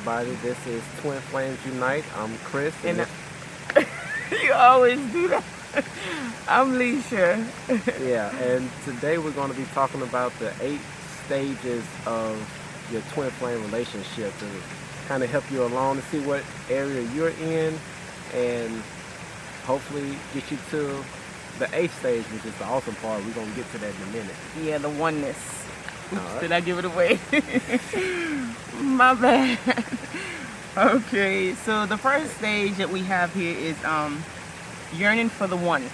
Everybody, this is Twin Flames Unite. I'm Chris. And you always do that. I'm Leisha. Yeah, and today we're going to be talking about the 8 stages of your twin flame relationship to kind of help you along to see what area you're in and hopefully get you to the 8th stage, which is the awesome part. We're going to get to that in a minute. Yeah, the oneness. Oops, Right. did I give it away? My bad. Okay, so the first stage that we have here is yearning for the one.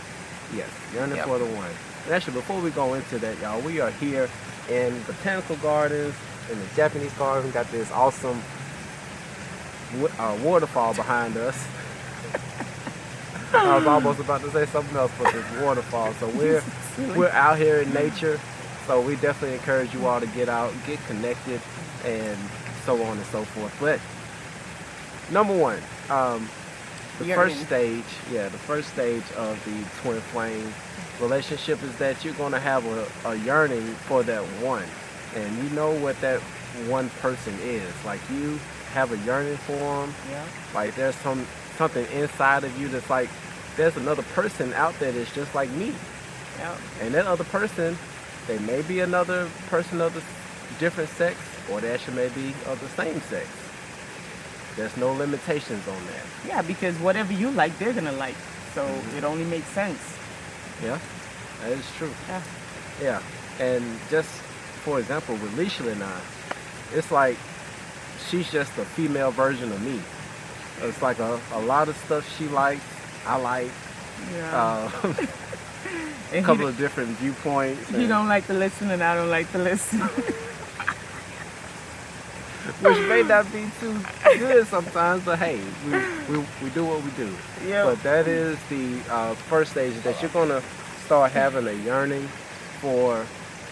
Yes, yearning Yep. for the one. And actually, before we go into that, y'all, we are here in botanical gardens, in the Japanese garden. We got this awesome waterfall behind us. I was almost about to say something else, but this waterfall. So we're out here in nature. So we definitely encourage you all to get out, get connected, and so on and so forth. But number one, the Yearning. first stage of the twin flame relationship is that you're going to have a yearning for that one, and you know what that one person is. Like, you have a yearning for them. Yeah. Like, there's something inside of you that's like, there's another person out there that's just like me, Yeah. and that other person, they may be another person of the different sex, or they actually may be of the same sex. There's no limitations on that. Yeah, because whatever you like, they're gonna like. So it only makes sense. Yeah, that is true. Yeah. Yeah, and just for example, with Leisha and I, it's like she's just a female version of me. It's like a lot of stuff she likes, I like. Yeah. A couple of different viewpoints. He don't like to listen, and I don't like to listen. Which may not be too good sometimes, but hey, we do what we do. Yeah. But that is the first stage, that you're going to start having a yearning for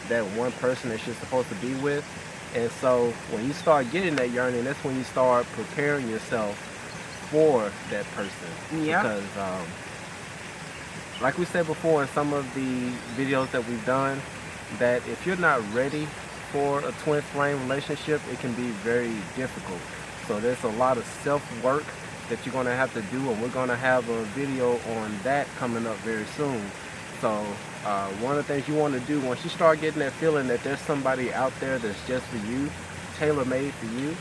that one person that you're supposed to be with. And so when you start getting that yearning, that's when you start preparing yourself for that person. Yeah. Because like we said before in some of the videos that we've done, that if you're not ready for a twin flame relationship, it can be very difficult. So there's a lot of self-work that you're going to have to do, and we're going to have a video on that coming up very soon. So one of the things you want to do once you start getting that feeling that there's somebody out there that's just for you, tailor-made for you,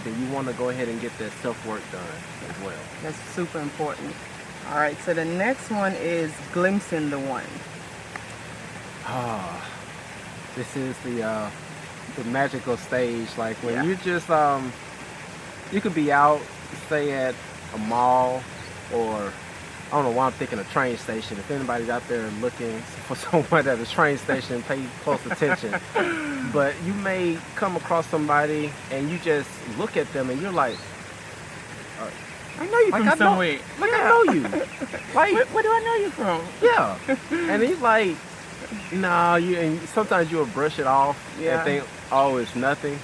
then you want to go ahead and get that self-work done as well. That's super important. All right, so the next one is glimpsing the one. This is the magical stage. Like when Yeah. you just you could be out, say at a mall, or I don't know why I'm thinking a train station. If anybody's out there looking for someone at a train station, pay close attention. But you may come across somebody and you just look at them and you're like, I know you like from I know, somewhere. like Yeah. I know you. Like, Where do I know you from? yeah. And he's like, nah, and sometimes you'll brush it off Yeah. and think, oh, it's nothing.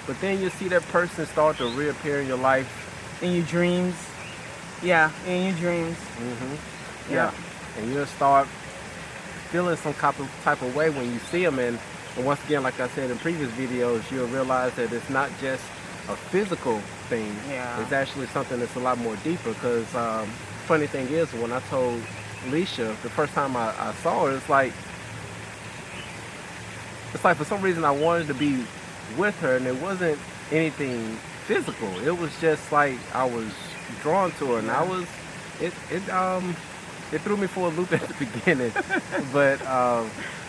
But then you see that person start to reappear in your life. In your dreams. Yeah, in your dreams. Yeah. And you'll start feeling some type of way when you see them. And once again, like I said in previous videos, you'll realize that it's not just a physical thing. Yeah. It's actually something that's a lot more deeper. Because funny thing is, when I told Leisha the first time I saw her, it's like for some reason I wanted to be with her, and it wasn't anything physical. It was just like I was drawn to her, and I was it threw me for a loop at the beginning. But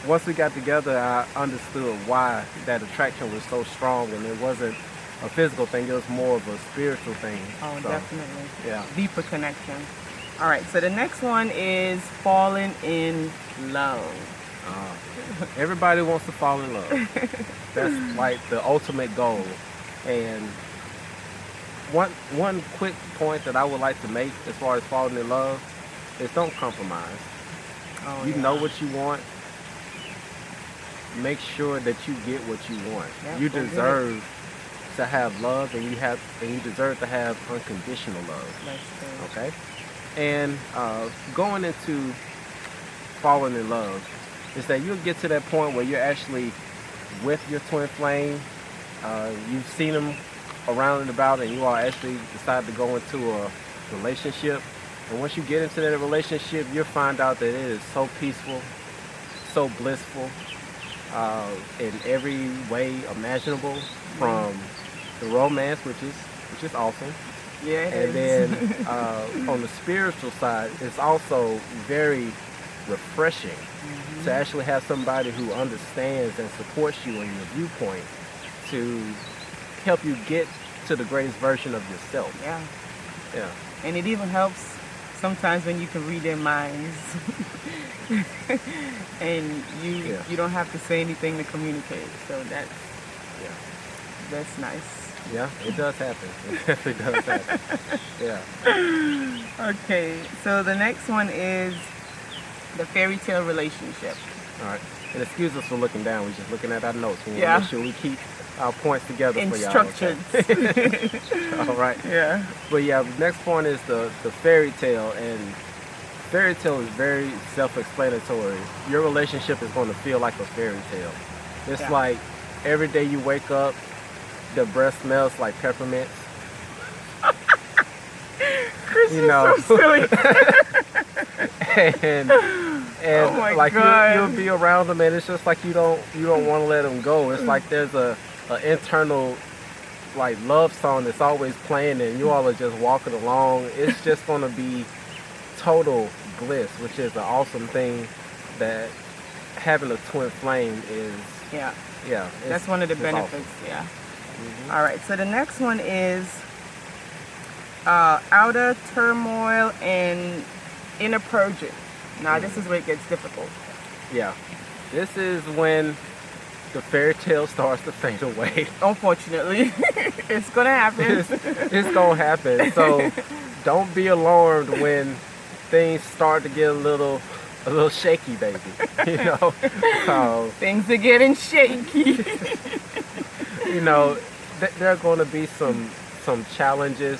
once we got together, I understood why that attraction was so strong, and it wasn't a physical thing. It was more of a spiritual thing. Oh, So, definitely. yeah. Deeper connection. All right, so the next one is falling in love. Everybody wants to fall in love. That's like the ultimate goal. And one quick point that I would like to make as far as falling in love is don't compromise. Oh, You yeah. know what you want. Make sure that you get what you want. Yeah, You go get it. deserve to have love, and you deserve to have unconditional love. That's good. Okay? And going into falling in love is that you'll get to that point where you're actually with your twin flame. You've seen them around and about, and you all actually decide to go into a relationship. And once you get into that relationship, you'll find out that it is so peaceful, so blissful, in every way imaginable, from the romance, which is awesome. Yeah, it And is. then on the spiritual side, it's also very refreshing to actually have somebody who understands and supports you in your viewpoint to help you get to the greatest version of yourself. Yeah. Yeah. And it even helps sometimes when you can read their minds. And you don't have to say anything to communicate. So that's nice. Yeah, it does happen. It definitely does happen. Yeah. Okay, so the next one is the fairy tale relationship. All right. And excuse us for looking down. We're just looking at our notes. We want to Yeah. make sure we keep our points together for y'all. Instructions. Okay? All right. Yeah. But yeah, the next point is the fairy tale. And fairy tale is very self-explanatory. Your relationship is going to feel like a fairy tale. It's Yeah. like every day you wake up, the breath smells like peppermints. Chris You is know. so silly. and Oh my like God. you'll be around them, and it's just like you don't want to let them go. It's like there's a internal like love song that's always playing, and you all are just walking along. It's just gonna be total bliss, which is an awesome thing. That having a twin flame is Yeah. it's- That's one of the it's benefits. awesome. Yeah. Mhm. All right. So the next one is outer turmoil and inner purging. Now this is where it gets difficult. Yeah, this is when the fairy tale starts to fade away. Unfortunately, it's gonna happen. It's gonna happen. So don't be alarmed when things start to get a little shaky, baby. You know, Things are getting shaky. you know, there are going to be some challenges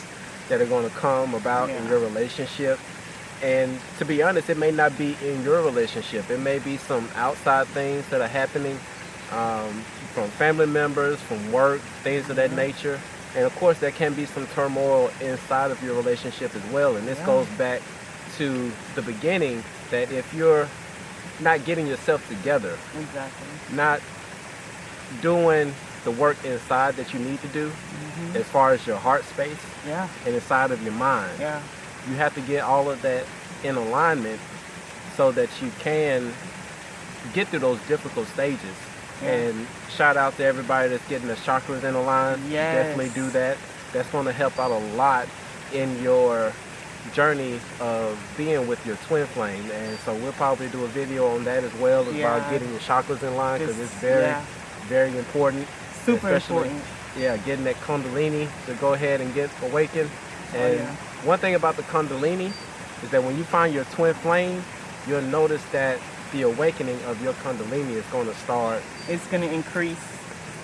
that are going to come about in Yeah. your relationship. And to be honest, it may not be in your relationship. It may be some outside things that are happening from family members, from work, things of that nature. And of course, there can be some turmoil inside of your relationship as well. And this Yeah. goes back to the beginning, that if you're not getting yourself together, Exactly. not doing the work inside that you need to do, as far as your heart space Yeah. and inside of your mind, Yeah. you have to get all of that in alignment so that you can get through those difficult stages. Yeah. And shout out to everybody that's getting the chakras in line. Yes. Definitely do that. That's going to help out a lot in your journey of being with your twin flame. And so we'll probably do a video on that as well, about Yeah. getting your chakras in line, because Just- it's very, yeah. very important. Super Especially- important. Yeah, getting that kundalini to go ahead and get awakened. Oh, And yeah. one thing about the kundalini is that when you find your twin flame, you'll notice that the awakening of your kundalini is going to start It's gonna increase.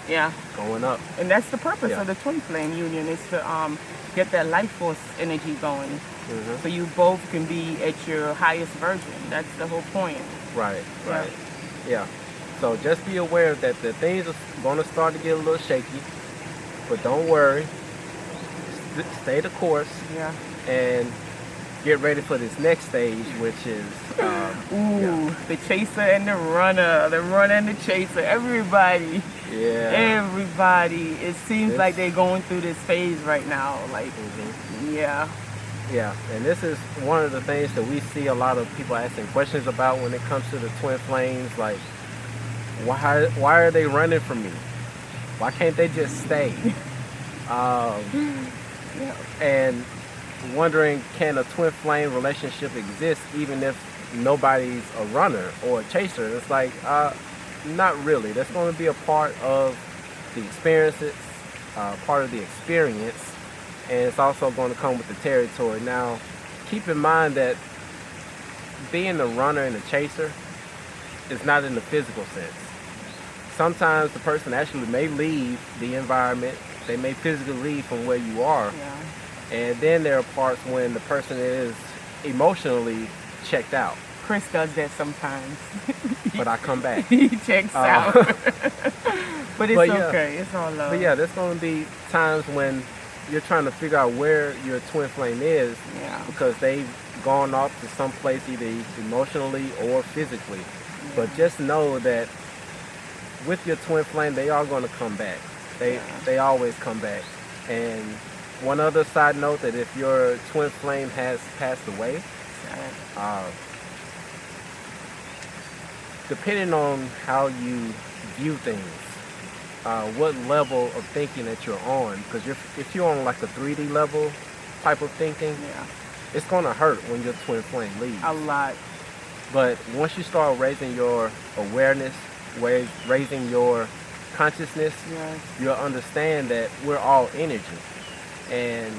Yeah. going up. And that's the purpose Yeah. of the twin flame union, is to get that life force energy going, Mhm. so you both can be at your highest version. That's the whole point. Right, Yeah. right. Yeah. So just be aware that the things are going to start to get a little shaky, but don't worry. Stay the course Yeah. and get ready for this next stage, which is Ooh, the chaser and the runner and the chaser. Everybody, everybody. It seems This- like they're going through this phase right now. Like, yeah, Yeah, and this is one of the things that we see a lot of people asking questions about when it comes to the twin flames. Like, why are they running from me? Why can't they just stay? yeah, And wondering, can a twin flame relationship exist even if nobody's a runner or a chaser? It's like, not really. That's going to be a part of the experiences, part of the experience, and it's also going to come with the territory. Now, keep in mind that being the runner and the chaser is not in the physical sense. Sometimes the person actually may leave the environment. They may physically leave from where you are. yeah, And then there are parts when the person is emotionally checked out. Chris does that sometimes. but I come back. He checks out. But it's But yeah. okay. It's all love. But yeah, there's going to be times when you're trying to figure out where your twin flame is Yeah. because they've gone off to some place either emotionally or physically. But just know that with your twin flame, they are going to come back. They always come back. And one other side note, that if your twin flame has passed away, depending on how you view things, what level of thinking that you're on, because if you're on like a 3D level type of thinking, it's going to hurt when your twin flame leaves. A lot. But once you start raising your awareness, raising your consciousness, you'll understand that we're all energy. And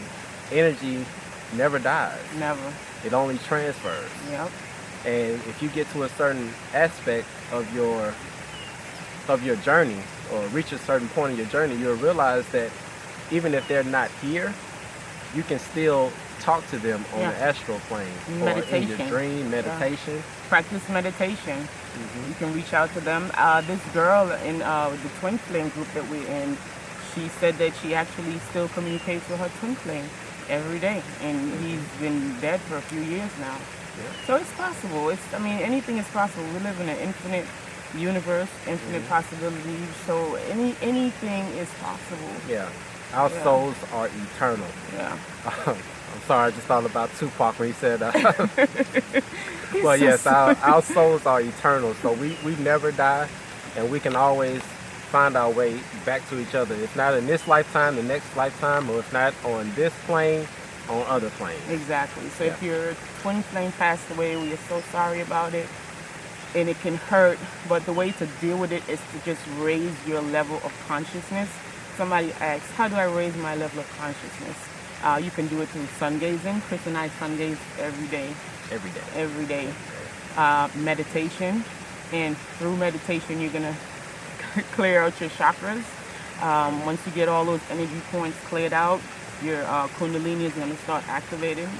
energy never dies. Never. It only transfers. Yep. And if you get to a certain aspect of your journey, or reach a certain point in your journey, you'll realize that even if they're not here, you can still talk to them on the astral plane or in your dream meditation. Practice meditation. You can reach out to them. This girl in the twin flame group that we're in, she said that she actually still communicates with her twin flame every day, and he's been dead for a few years now. So it's possible. Anything is possible. We live in an infinite universe, infinite possibilities. So anything is possible. Yeah, our souls are eternal. Yeah. I'm sorry, I just thought about Tupac when he said, well, yes, our souls are eternal. So we never die, and we can always find our way back to each other. If not in this lifetime, the next lifetime, or if not on this plane, on other planes. Exactly. So if your twin flame passed away, we are so sorry about it, and it can hurt, but the way to deal with it is to just raise your level of consciousness. Somebody asks, how do I raise my level of consciousness? You can do it through sun gazing. Chris and I sun gaze every day. Every day. Meditation, and through meditation you're gonna clear out your chakras. Once you get all those energy points cleared out, your kundalini is going to start activating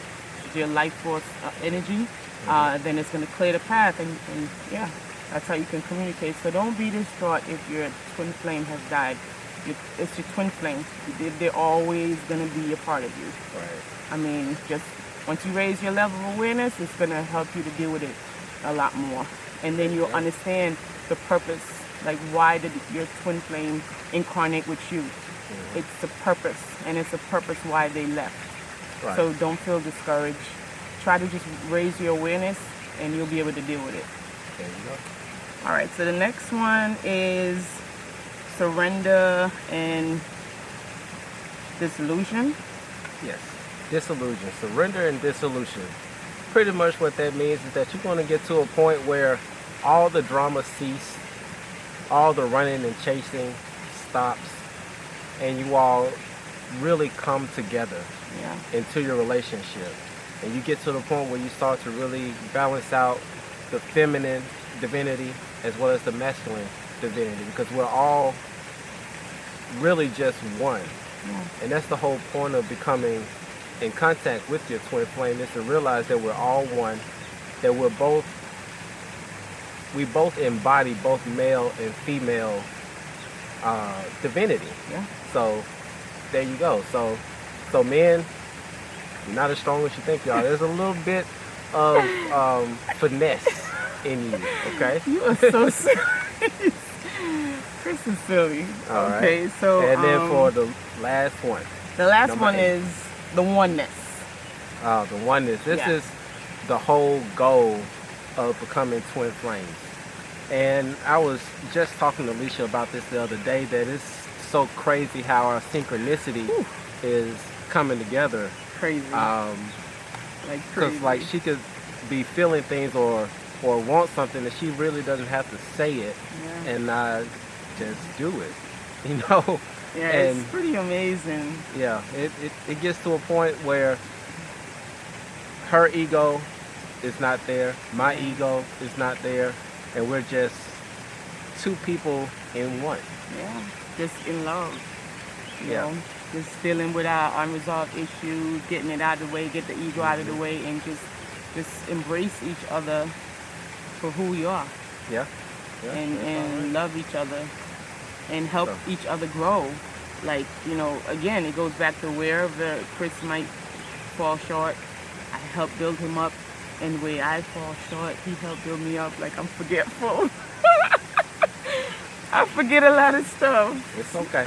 your life force energy. Then it's going to clear the path, and yeah, that's how you can communicate. So don't be distraught if your twin flame has died. It's your twin flame. They're always going to be a part of you. I mean, just once you raise your level of awareness, it's going to help you to deal with it a lot more. And then you'll understand the purpose, like why did your twin flame incarnate with you? It's a purpose, and it's a purpose why they left. So don't feel discouraged. Try to just raise your awareness, and you'll be able to deal with it. There you go. All right, so the next one is surrender and dissolution. Yes, dissolution, surrender and dissolution. Pretty much what that means is that you're going to get to a point where all the drama cease, all the running and chasing stops, and you all really come together into your relationship. And you get to the point where you start to really balance out the feminine divinity as well as the masculine divinity, because we're all really just one. And that's the whole point of becoming in contact with your twin flame, is to realize that we're all one, that we both embody both male and female divinity. So there you go. So men, you're not as strong as you think you are. There's a little bit of finesse in you, okay? You are so serious. Chris is silly. Okay, so and then for the last one. The last one is the oneness. The oneness. This is the whole goal of becoming twin flames. And I was just talking to Alicia about this the other day, that it's so crazy how our synchronicity is coming together. Crazy. Because like she could be feeling things or want something, and she really doesn't have to say it, and I just do it, you know. And it's pretty amazing. Yeah, it gets to a point where her ego is not there, my ego is not there, and we're just two people in one. Yeah, just in love. You know, just dealing with our unresolved issues, getting it out of the way, get the ego out of the way, and just embrace each other for who we are, Yeah. Yeah. and that's all right. love each other and help So- each other grow. Like, you know, again, it goes back to wherever Chris might fall short, I help build him up, and where I fall short, he helped build me up. Like, I'm forgetful. I forget a lot of stuff. It's okay.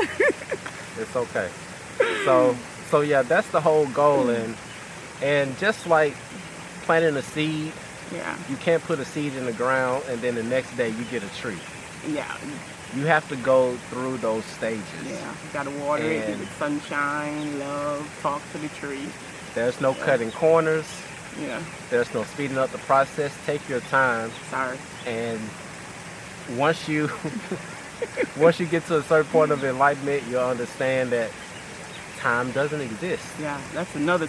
It's okay. So yeah, that's the whole goal, and just like planting a seed, Yeah, you can't put a seed in the ground and then the next day you get a tree. yeah, You have to go through those stages. yeah. You gotta water it, give And- it sunshine, love, talk to the tree. There's no cutting corners. Yeah, There's no speeding up the process. Take your time, sorry. and once you once you get to a certain point of enlightenment, you'll understand that time doesn't exist. Yeah, that's another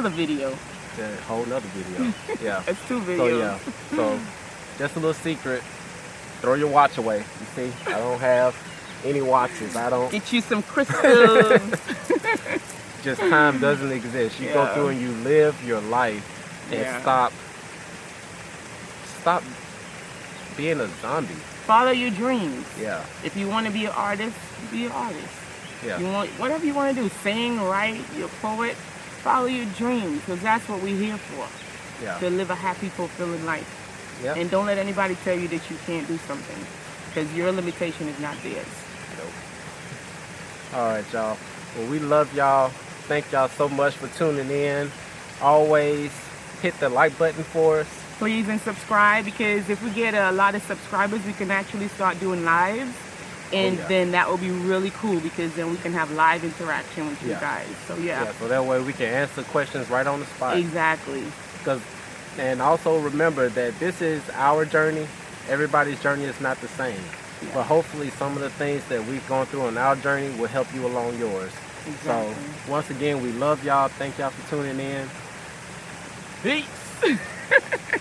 video. It's a whole nother video. Yeah. It's 2 videos. So yeah. So just a little secret. Throw your watch away. You see, I don't have any watches. I don't. Get you some crystals. Just time doesn't exist. You go Yeah. through and you live your life and Yeah. stop being a zombie. Follow your dreams. Yeah. If you want to be an artist, be an artist. Yeah. You want whatever you want to do, sing, write, you're a poet. Follow your dreams, because that's what we're here for. Yeah. To live a happy, fulfilling life. Yeah. And don't let anybody tell you that you can't do something, because your limitation is not theirs. All right, y'all. Well, we love y'all. Thank y'all so much for tuning in. Always hit the like button for us. Please and subscribe, because if we get a lot of subscribers, we can actually start doing lives. And yeah. then that will be really cool, because then we can have live interaction with you Yeah. guys. So yeah, So that way we can answer questions right on the spot. exactly. And also remember that this is our journey. Everybody's journey is not the same. Yeah. But hopefully some of the things that we've gone through on our journey will help you along yours. Exactly. So once again, we love y'all. Thank y'all for tuning in. Peace.